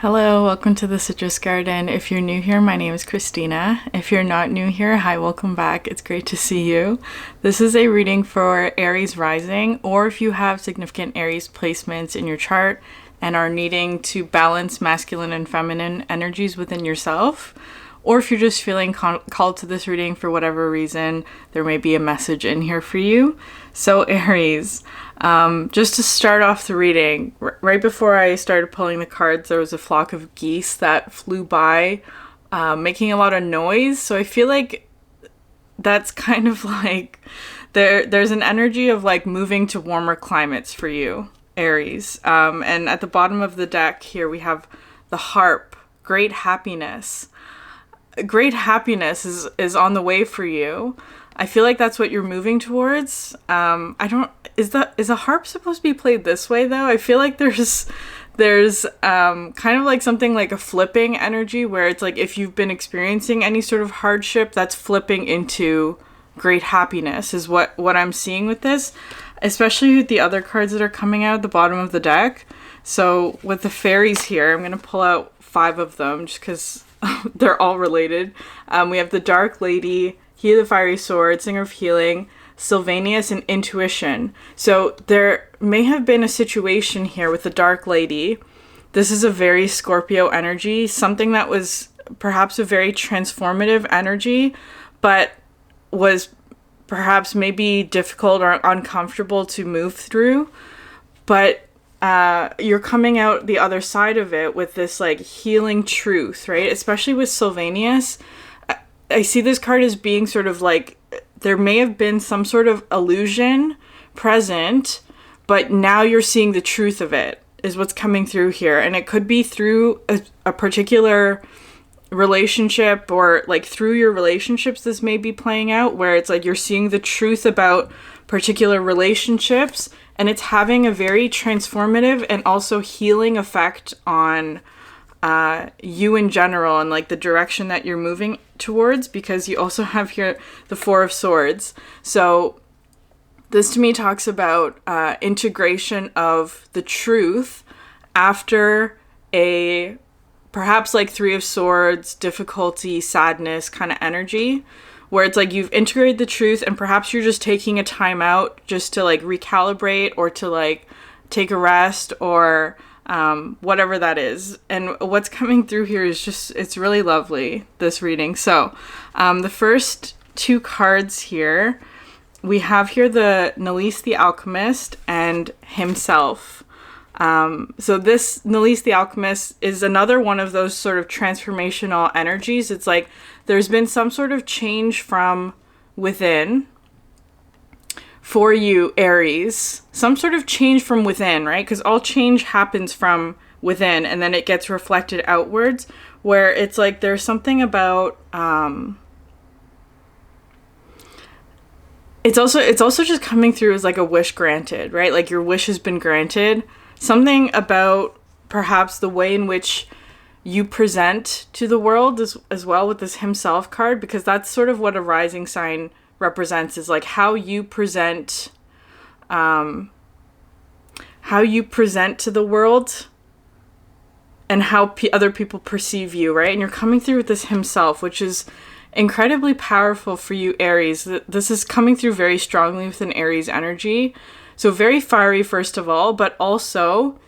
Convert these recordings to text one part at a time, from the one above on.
Hello, welcome to the Citrus Garden. If you're new here, my name is Christina. If you're not new here, hi, welcome back. It's great to see you. This is a reading for Aries rising, or if you have significant Aries placements in your chart and are needing to balance masculine and feminine energies within yourself, or if you're just feeling called to this reading for whatever reason, there may be a message in here for you. So Aries, just to start off the reading, right before I started pulling the cards, there was a flock of geese that flew by, making a lot of noise. So I feel like that's kind of like there's an energy of like moving to warmer climates for you, Aries. And at the bottom of the deck here, we have the harp, great happiness. Great happiness is on the way for you. I feel like that's what you're moving towards. Is a harp supposed to be played this way though? I feel like there's kind of like something like a flipping energy where it's like if you've been experiencing any sort of hardship, that's flipping into great happiness is what I'm seeing with this, especially with the other cards that are coming out at the bottom of the deck. So with the fairies here, I'm going to pull out 5 of them just because they're all related. We have the Dark Lady, He the Fiery Sword, Singer of Healing, Sylvanus, and Intuition. So there may have been a situation here with the Dark Lady. This is a very Scorpio energy, something that was perhaps a very transformative energy, but was perhaps maybe difficult or uncomfortable to move through. But you're coming out the other side of it with this like healing truth, right? Especially with Sylvanus. I see this card as being sort of like there may have been some sort of illusion present, but now you're seeing the truth of it is what's coming through here. And it could be through a particular relationship or like through your relationships this may be playing out where it's like you're seeing the truth about particular relationships and it's having a very transformative and also healing effect on you in general and like the direction that you're moving towards, because you also have here the 4 of Swords. So this to me talks about integration of the truth after a perhaps like 3 of Swords, difficulty, sadness kind of energy, where it's like you've integrated the truth and perhaps you're just taking a time out just to like recalibrate or to like take a rest or whatever that is. And what's coming through here is just, it's really lovely, this reading. So the first 2 cards here, we have here the Nilis the Alchemist and himself. So this Nilis the Alchemist is another one of those sort of transformational energies. It's like there's been some sort of change from within for you, Aries. Some sort of change from within, right? Because all change happens from within and then it gets reflected outwards, where it's like there's something about it's also just coming through as like a wish granted, right? Like your wish has been granted. Something about perhaps the way in which you present to the world as well with this himself card, because that's sort of what a rising sign represents, is like how you present to the world and how other people perceive you, right? And you're coming through with this himself, which is incredibly powerful for you, Aries. This is coming through very strongly with an Aries energy. So very fiery, first of all, but also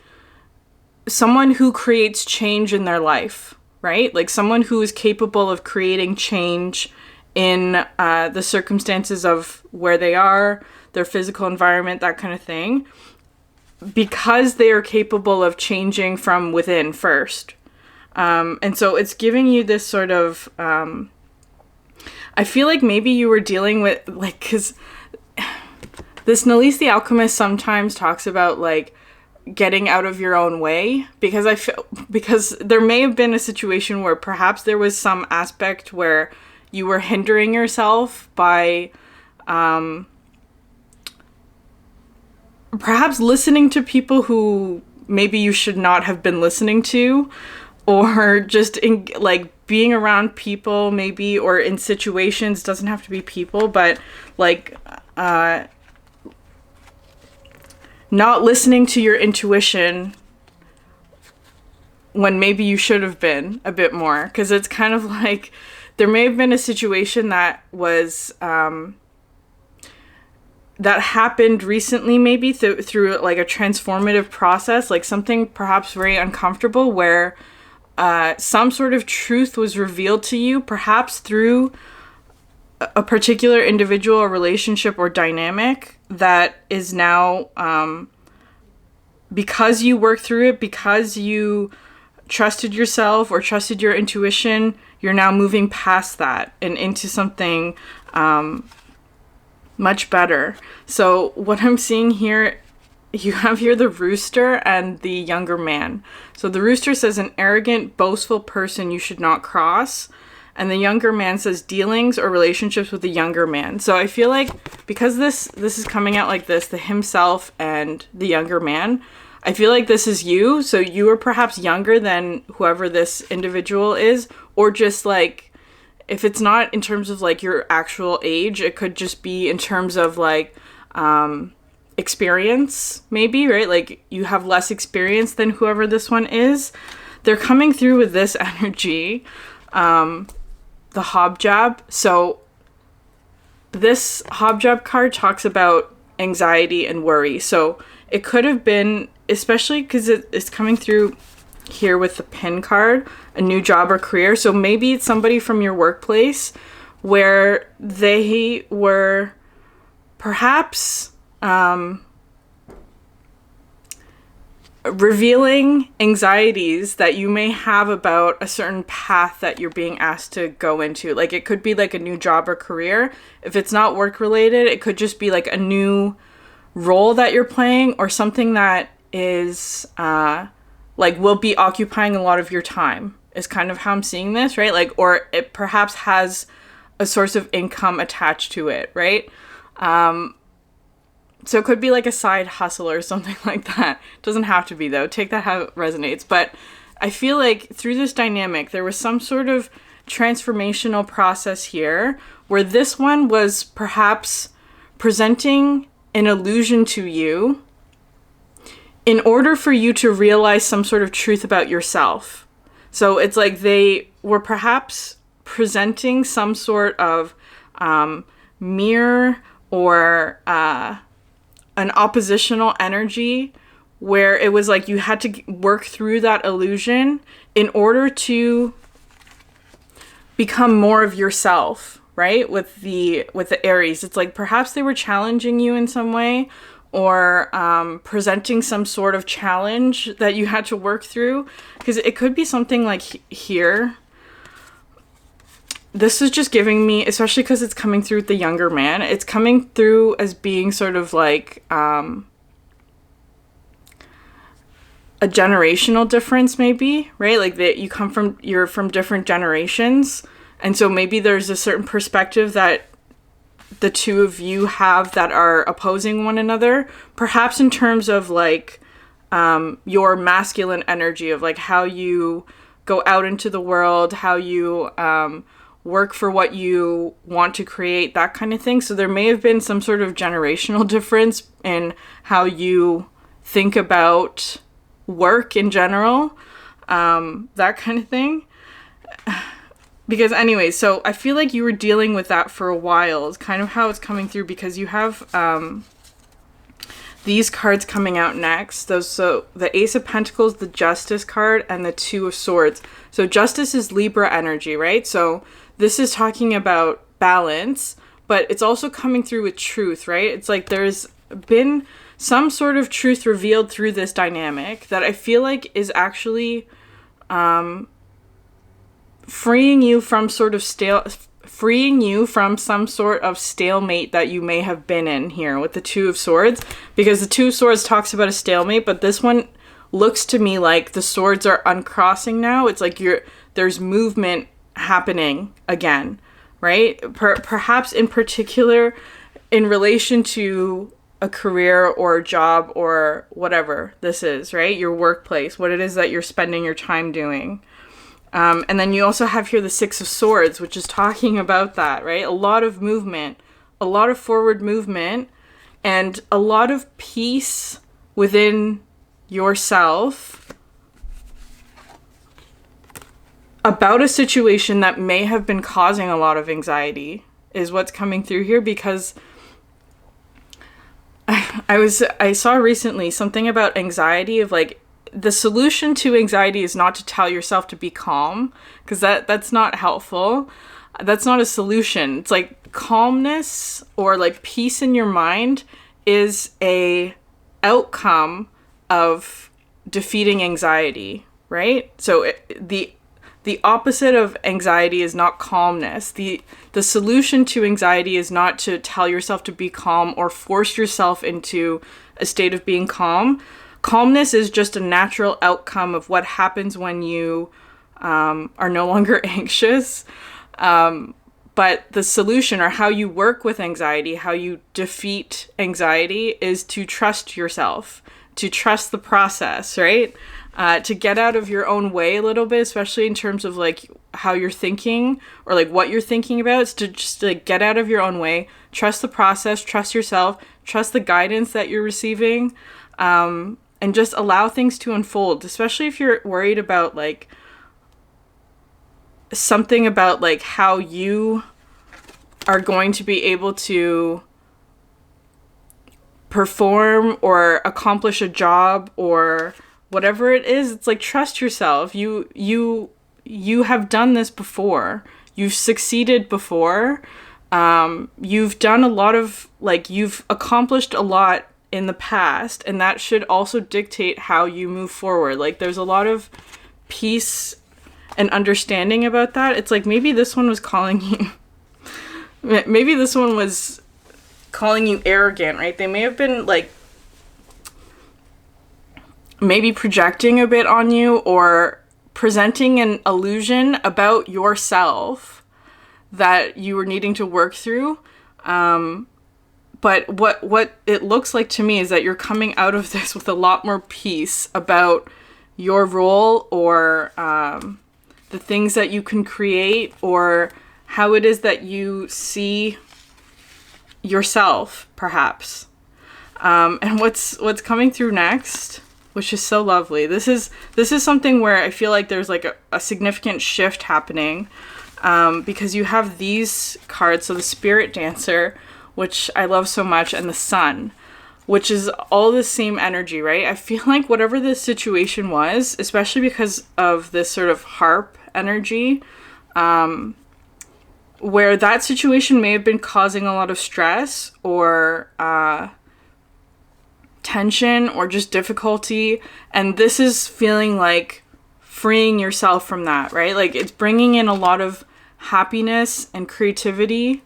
someone who creates change in their life, right? Like someone who is capable of creating change in the circumstances of where they are, their physical environment, that kind of thing, because they are capable of changing from within first. And so it's giving you this sort of, I feel like maybe you were dealing with, like, because this Nilis the Alchemist sometimes talks about, like, getting out of your own way, because there may have been a situation where perhaps there was some aspect where you were hindering yourself by perhaps listening to people who maybe you should not have been listening to, or just in like being around people maybe, or in situations, doesn't have to be people, but like not listening to your intuition when maybe you should have been a bit more. Because it's kind of like there may have been a situation that was that happened recently, maybe through like a transformative process, like something perhaps very uncomfortable, where some sort of truth was revealed to you, perhaps through a particular individual or relationship or dynamic that is now, because you worked through it, because you trusted yourself or trusted your intuition, you're now moving past that and into something much better. So what I'm seeing here, you have here the rooster and the younger man. So the rooster says an arrogant, boastful person you should not cross. And the younger man says dealings or relationships with the younger man. So I feel like because this is coming out like this, the himself and the younger man, I feel like this is you. So you are perhaps younger than whoever this individual is, or just like, if it's not in terms of like your actual age, it could just be in terms of like experience, maybe, right? Like you have less experience than whoever this one is. They're coming through with this energy, the hobjob. So this hobjob card talks about anxiety and worry. So it could have been, especially because it's coming through here with the pin card, a new job or career. So maybe it's somebody from your workplace where they were perhaps revealing anxieties that you may have about a certain path that you're being asked to go into. Like it could be like a new job or career. If it's not work related, it could just be like a new role that you're playing, or something that is like will be occupying a lot of your time, is kind of how I'm seeing this, right? Like, or it perhaps has a source of income attached to it, right? So it could be like a side hustle or something like that. It doesn't have to be, though. Take that how it resonates. But I feel like through this dynamic, there was some sort of transformational process here where this one was perhaps presenting an illusion to you in order for you to realize some sort of truth about yourself. So it's like they were perhaps presenting some sort of mirror or an oppositional energy where it was like you had to work through that illusion in order to become more of yourself, right? With the Aries, it's like perhaps they were challenging you in some way, or presenting some sort of challenge that you had to work through. Because it could be something like here. This is just giving me, especially because it's coming through with the younger man, it's coming through as being sort of like a generational difference, maybe, right? Like that you're from different generations. And so maybe there's a certain perspective that the two of you have that are opposing one another, perhaps in terms of like your masculine energy of like how you go out into the world, how you work for what you want to create, that kind of thing. So there may have been some sort of generational difference in how you think about work in general, that kind of thing. Because anyway, so I feel like you were dealing with that for a while. It's kind of how it's coming through, because you have these cards coming out next. So the Ace of Pentacles, the Justice card, and the Two of Swords. So Justice is Libra energy, right? So this is talking about balance, but it's also coming through with truth, right? It's like there's been some sort of truth revealed through this dynamic that I feel like is actually freeing you from some sort of stalemate that you may have been in here with the Two of Swords, because the Two of Swords talks about a stalemate, but this one looks to me like the swords are uncrossing now. It's like there's movement happening again, right? Perhaps in particular in relation to a career or a job or whatever this is, right? Your workplace, what it is that you're spending your time doing. And then you also have here the Six of Swords, which is talking about that, right? A lot of movement, a lot of forward movement, and a lot of peace within yourself about a situation that may have been causing a lot of anxiety is what's coming through here, because I saw recently something about anxiety of like, the solution to anxiety is not to tell yourself to be calm, because that's not helpful. That's not a solution. It's like calmness or like peace in your mind is a outcome of defeating anxiety, right? So the opposite of anxiety is not calmness. The solution to anxiety is not to tell yourself to be calm or force yourself into a state of being calm. Calmness is just a natural outcome of what happens when you are no longer anxious. But the solution, or how you work with anxiety, how you defeat anxiety, is to trust yourself, to trust the process, right? To get out of your own way a little bit, especially in terms of like how you're thinking or like what you're thinking about. It's to just like get out of your own way, trust the process, trust yourself, trust the guidance that you're receiving, and just allow things to unfold, especially if you're worried about like something about like how you are going to be able to perform or accomplish a job or whatever it is. It's like, trust yourself. You have done this before. You've succeeded before. You've done a lot of, like, you've accomplished a lot in the past, and that should also dictate how you move forward. Like, there's a lot of peace and understanding about that. It's like, maybe this one was calling you maybe this one was calling you arrogant, right? They may have been like maybe projecting a bit on you or presenting an illusion about yourself that you were needing to work through. But what it looks like to me is that you're coming out of this with a lot more peace about your role, or the things that you can create, or how it is that you see yourself, perhaps. And what's coming through next, which is so lovely. This is something where I feel like there's like a significant shift happening, because you have these cards. So the Spirit Dancer, which I love so much, and the Sun, which is all the same energy, right? I feel like whatever this situation was, especially because of this sort of harp energy, where that situation may have been causing a lot of stress or tension or just difficulty, and this is feeling like freeing yourself from that, right? Like, it's bringing in a lot of happiness and creativity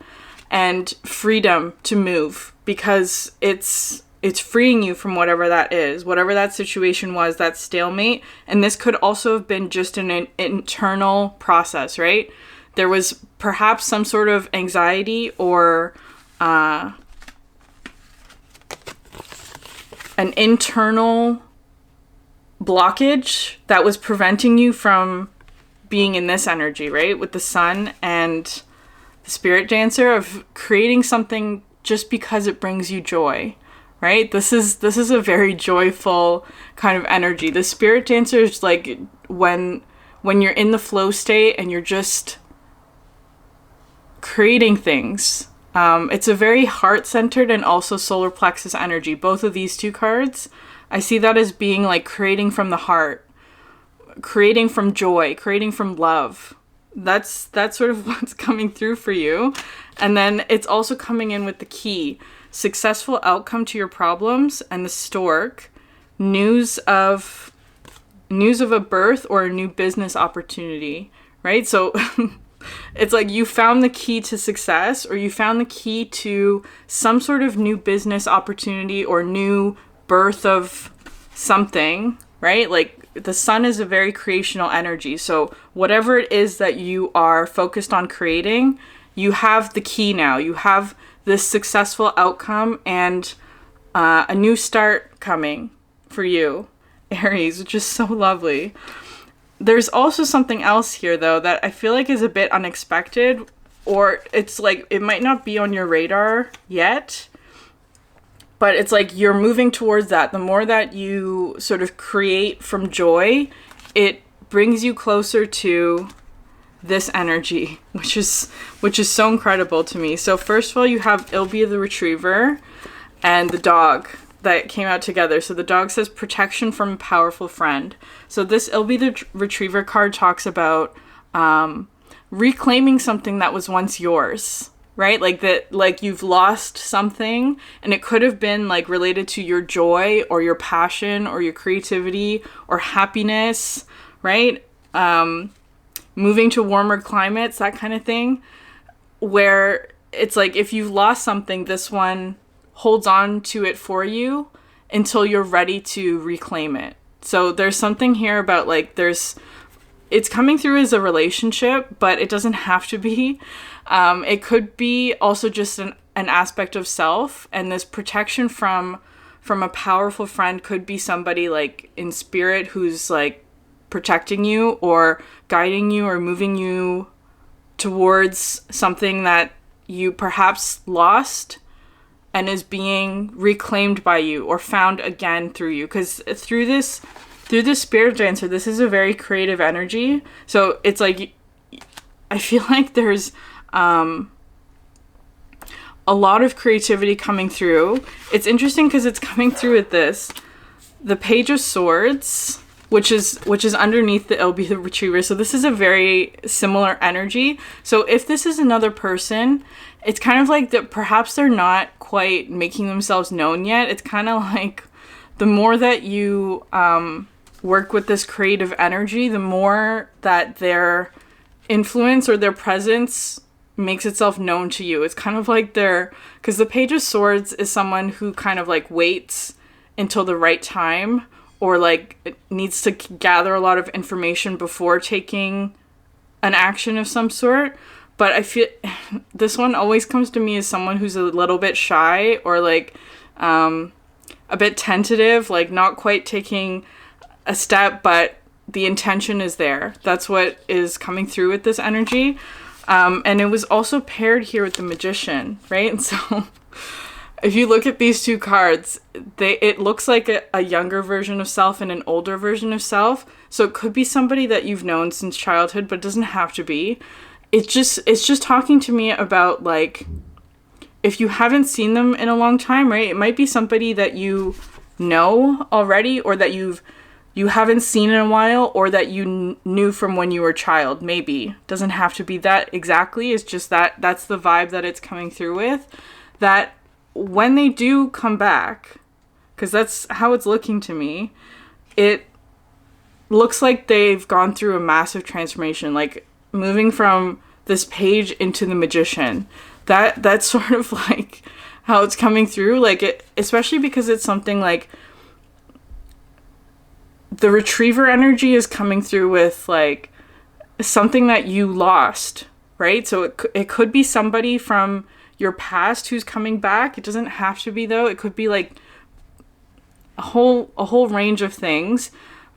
and freedom to move, because it's freeing you from whatever that is, whatever that situation was, that stalemate. And this could also have been just an internal process, right? There was perhaps some sort of anxiety or an internal blockage that was preventing you from being in this energy, right? With the Sun and the Spirit Dancer, of creating something just because it brings you joy, right? This is a very joyful kind of energy. The Spirit Dancer is like when you're in the flow state and you're just creating things. It's a very heart-centered and also solar plexus energy. Both of these two cards, I see that as being like creating from the heart, creating from joy, creating from love. That's sort of what's coming through for you. And then it's also coming in with the Key, successful outcome to your problems, and the Stork, news of a birth or a new business opportunity, right? So it's like you found the key to success, or you found the key to some sort of new business opportunity or new birth of something, right? Like, the Sun is a very creational energy. So whatever it is that you are focused on creating, you have the key now. You have this successful outcome and a new start coming for you, Aries, which is so lovely. There's also something else here, though, that I feel like is a bit unexpected, or it's like it might not be on your radar yet, but it's like you're moving towards that. The more that you sort of create from joy, it brings you closer to this energy, which is so incredible to me. So first of all, you have Ilby the Retriever and the dog that came out together. So the dog says protection from a powerful friend. So this Ilby the Retriever card talks about reclaiming something that was once yours, right? Like that, like you've lost something, and it could have been like related to your joy or your passion or your creativity or happiness, right? Moving to warmer climates, that kind of thing, where it's like if you've lost something, this one holds on to it for you until you're ready to reclaim it. So there's something here about like it's coming through as a relationship, but it doesn't have to be. It could be also just an aspect of self, and this protection from a powerful friend could be somebody like in spirit who's like protecting you or guiding you or moving you towards something that you perhaps lost and is being reclaimed by you or found again through you. Because through this spirit dancer, this is a very creative energy. So it's like, I feel like there's a lot of creativity coming through. It's interesting because it's coming through with the Page of Swords, which is underneath the Ilby the Retriever. So this is a very similar energy. So if this is another person, it's kind of like that perhaps they're not quite making themselves known yet. It's kind of like the more that you work with this creative energy, the more that their influence or their presence makes itself known to you. It's kind of like because the Page of Swords is someone who kind of like waits until the right time, or like needs to gather a lot of information before taking an action of some sort. But I feel this one always comes to me as someone who's a little bit shy or like a bit tentative, like not quite taking a step, but the intention is there. That's what is coming through with this energy. And it was also paired here with the Magician, right? And so if you look at these two cards, it looks like a younger version of self and an older version of self. So it could be somebody that you've known since childhood, but it doesn't have to be. It's just talking to me about like, if you haven't seen them in a long time, right? It might be somebody that you know already, or that you haven't seen in a while, or that you knew from when you were a child. Maybe doesn't have to be that exactly. It's just that's the vibe that it's coming through with. That when they do come back, because that's how it's looking to me, it looks like they've gone through a massive transformation, like moving from this Page into the Magician. That's sort of like how it's coming through, like it, especially because it's something like the Retriever energy is coming through with like something that you lost, right? So it could be somebody from your past who's coming back. It doesn't have to be, though. It could be like a whole range of things.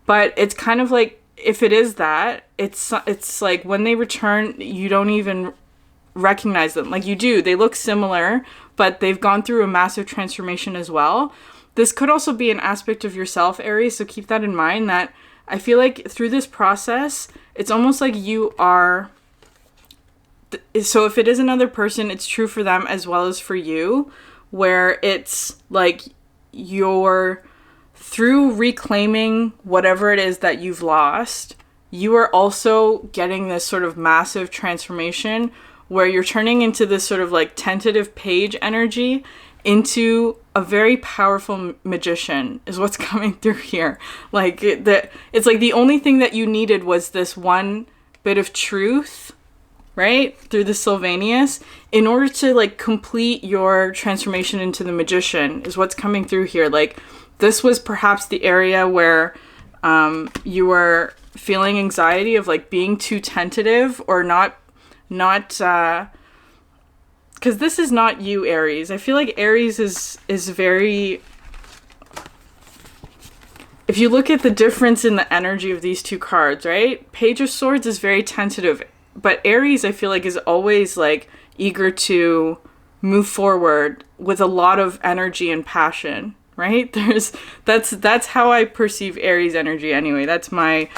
But it's kind of like, if it is that, it's like when they return, you don't even recognize them. Like you do. They look similar, but they've gone through a massive transformation as well. This could also be an aspect of yourself, Aries, so keep that in mind, that I feel like through this process, it's almost like you are... So if it is another person, it's true for them as well as for you, where it's like you're, through reclaiming whatever it is that you've lost, you are also getting this sort of massive transformation where you're turning into this sort of like tentative Page energy into a very powerful Magician is what's coming through here. Like it's like the only thing that you needed was this one bit of truth, right, through the Sylvanus, in order to like complete your transformation into the Magician is what's coming through here. Like this was perhaps the area where you were feeling anxiety of like being too tentative or not because this is not you, Aries. I feel like Aries is very... If you look at the difference in the energy of these two cards, right? Page of Swords is very tentative. But Aries, I feel like, is always like eager to move forward with a lot of energy and passion, right? That's how I perceive Aries energy anyway. That's my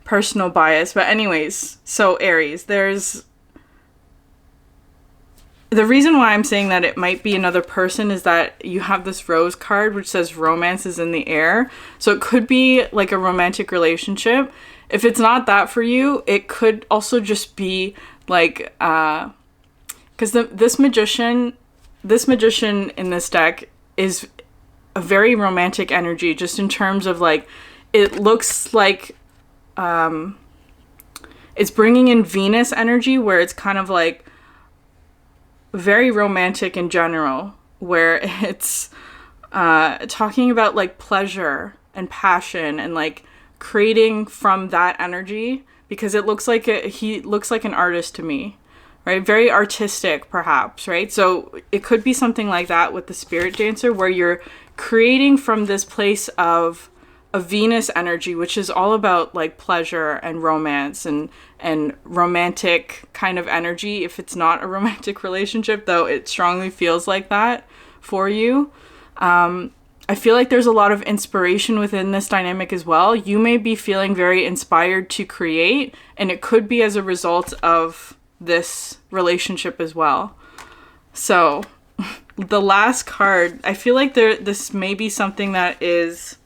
personal bias. But anyways, so Aries, there's the reason why I'm saying that it might be another person is that you have this rose card which says romance is in the air. So it could be like a romantic relationship. If it's not that for you, it could also just be like because this magician in this deck is a very romantic energy, just in terms of like it looks like it's bringing in Venus energy, where it's kind of like very romantic in general, where it's talking about like pleasure and passion and like creating from that energy, because it looks like he looks like an artist to me, right? Very artistic perhaps, right? So it could be something like that with the spirit dancer, where you're creating from this place of a Venus energy, which is all about like pleasure and romance and romantic kind of energy. If it's not a romantic relationship, though, it strongly feels like that for you. I feel like there's a lot of inspiration within this dynamic as well. You may be feeling very inspired to create, and it could be as a result of this relationship as well. So the last card, I feel like this may be something that is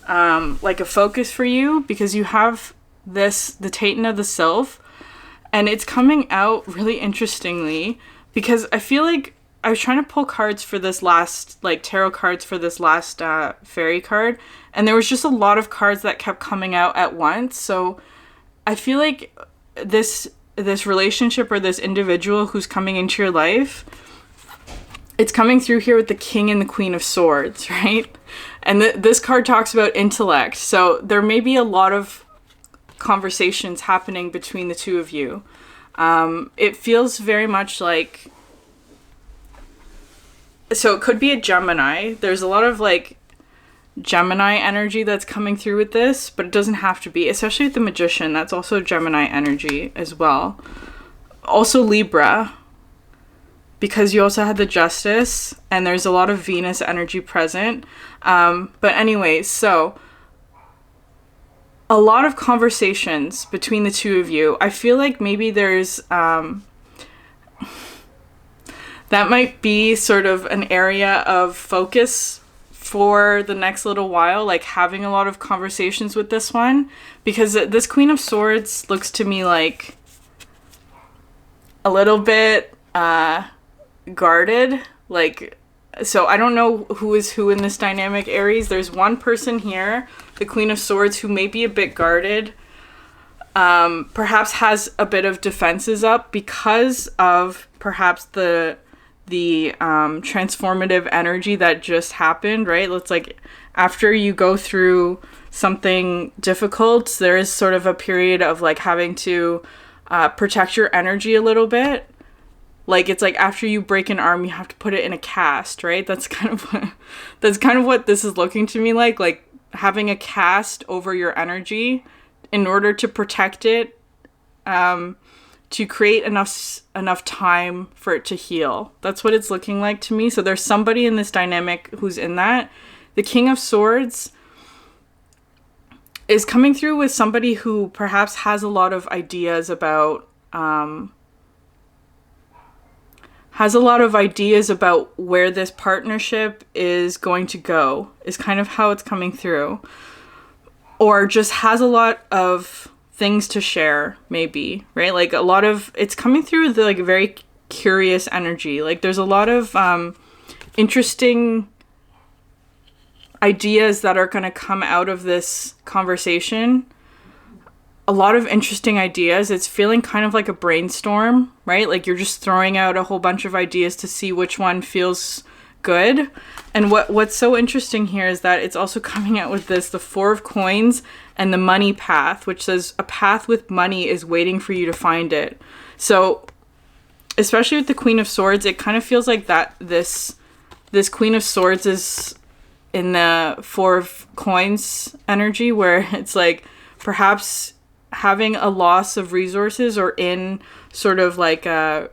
like a focus for you, because you have the Titan of the Sylph, and it's coming out really interestingly, because I feel like I was trying to pull cards for this last, like tarot cards for this last fairy card, and there was just a lot of cards that kept coming out at once. So I feel like this relationship or this individual who's coming into your life, it's coming through here with the King and the Queen of Swords, right? And this card talks about intellect. So there may be a lot of conversations happening between the two of you. It feels very much like... So it could be a Gemini. There's a lot of like Gemini energy that's coming through with this, but it doesn't have to be, especially with the Magician. That's also Gemini energy as well. Also Libra, because you also had the Justice, and there's a lot of Venus energy present. But anyways, so a lot of conversations between the two of you. I feel like maybe there's that might be sort of an area of focus for the next little while, like having a lot of conversations with this one, because this Queen of Swords looks to me like a little bit guarded, like, so I don't know who is who in this dynamic, Aries. There's one person here, the Queen of Swords, who may be a bit guarded, perhaps has a bit of defenses up because of perhaps the transformative energy that just happened, right? It's like after you go through something difficult, there is sort of a period of like having to protect your energy a little bit. Like it's like after you break an arm, you have to put it in a cast, right? That's kind of what this is looking to me like having a cast over your energy in order to protect it, to create enough time for it to heal. That's what it's looking like to me. So there's somebody in this dynamic who's in that. The King of Swords is coming through with somebody who perhaps has a lot of ideas about where this partnership is going to go, is kind of how it's coming through. Or just has a lot of things to share, maybe, right? Like a lot of, it's coming through the like very curious energy. Like there's a lot of interesting ideas that are going to come out of this conversation. A lot of interesting ideas. It's feeling kind of like a brainstorm, right? Like you're just throwing out a whole bunch of ideas to see which one feels good. And what's so interesting here is that it's also coming out with this, the Four of Coins and the money path, which says a path with money is waiting for you to find it. So especially with the Queen of Swords, it kind of feels like that this Queen of Swords is in the Four of Coins energy, where it's like perhaps having a loss of resources, or in sort of like a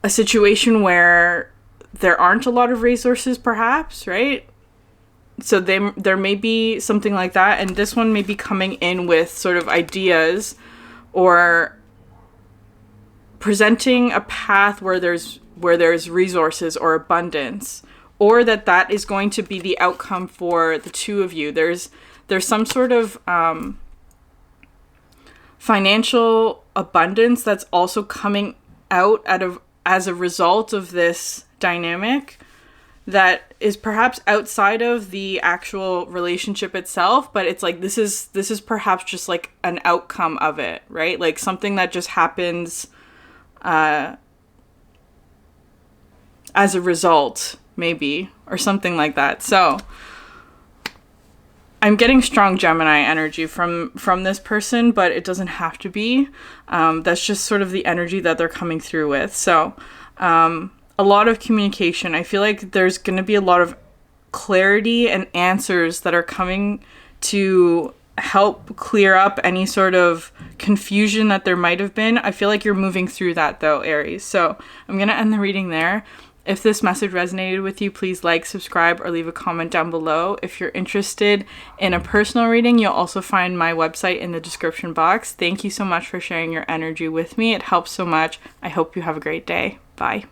situation where there aren't a lot of resources, perhaps, right? So there may be something like that, and this one may be coming in with sort of ideas or presenting a path where there's resources or abundance, or that is going to be the outcome for the two of you. There's some sort of financial abundance that's also coming out as a result of this dynamic that is perhaps outside of the actual relationship itself, but it's like this is perhaps just like an outcome of it, right? Like something that just happens as a result, maybe, or something like that. So I'm getting strong Gemini energy from this person, but it doesn't have to be. That's just sort of the energy that they're coming through with. So a lot of communication. I feel like there's going to be a lot of clarity and answers that are coming to help clear up any sort of confusion that there might have been. I feel like you're moving through that though, Aries. So I'm going to end the reading there. If this message resonated with you, please like, subscribe, or leave a comment down below. If you're interested in a personal reading, you'll also find my website in the description box. Thank you so much for sharing your energy with me. It helps so much. I hope you have a great day. Bye.